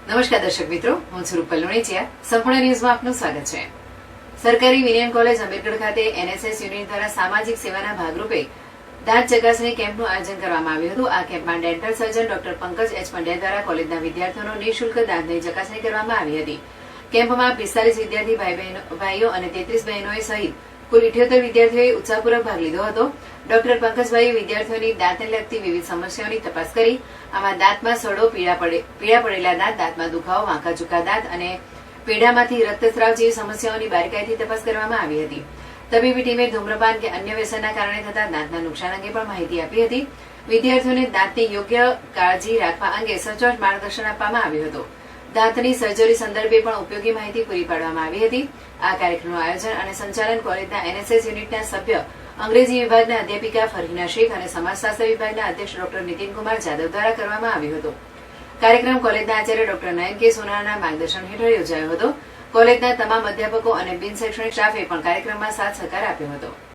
નમસ્કાર દર્શક મિત્રો, હું છું રૂપલ લુણીચિયા. સંપૂર્ણ ન્યૂઝમાં આપનું સ્વાગત છે. સરકારી વિનયન કોલેજ આંબેડકર ખાતે એનએસએસ યુનિટ દ્વારા સામાજિક સેવાના ભાગરૂપે દાંત ચકાસણી કેમ્પનું આયોજન કરવામાં આવ્યું હતું. આ કેમ્પમાં dental surgeon doctor Pankaj H Pandya દ્વારા કોલેજના વિદ્યાર્થીઓનો નિઃશુલ્ક દાંતની ચકાસણી કરવામાં આવી હતી. કેમ્પમાં 45 વિદ્યાર્થી ભાઈઓ અને 33 બહેનોએ સહિત કુલ 78 વિદ્યાર્થીઓએ ઉત્સાહપૂર્વક ભાગ લીધો હતો. ડોક્ટર પંકજભાઈએ વિદ્યાર્થીઓની દાંતને લગતી વિવિધ સમસ્યાઓની તપાસ કરી. આમાં દાંતમાં સડો, પીળા પડેલા દાંત, દાંતમાં દુખાવો, વાંકા ચૂકા દાંત અને પેઢામાંથી રક્તસ્રાવ જેવી સમસ્યાઓની બારીકાઈથી તપાસ કરવામાં આવી હતી. તબીબી ટીમે ધૂમ્રપાન કે અન્ય વ્યસનના કારણે થતા દાંતના નુકસાન અંગે પણ માહિતી આપી હતી. વિદ્યાર્થીઓને દાંતની યોગ્ય કાળજી રાખવા અંગે સચોટ માર્ગદર્શન આપવામાં આવ્યું હતું. દાંતની સર્જરી સંદર્ભે પણ ઉપયોગી માહિતી પૂરી પાડવામાં આવી હતી. આ કાર્યક્રમનું આયોજન અને સંચાલન કોલેજના એનએસએસ યુનિટના સભ્ય, અંગ્રેજી વિભાગના અધ્યાપિકા ફરહીના શેખ અને સમાજશાસ્ત્ર વિભાગના અધ્યક્ષ ડોક્ટર નીતિનકુમાર જાદવ દ્વારા કરવામાં આવ્યું હતું. કાર્યક્રમ કોલેજના આચાર્ય ડોક્ટર નયન કે સોનારના માર્ગદર્શન હેઠળ યોજાયો હતો. કોલેજના તમામ અધ્યાપકો અને બિન શૈક્ષણિક સ્ટાફે પણ કાર્યક્રમમાં સાથ સહકાર આપ્યો હતો.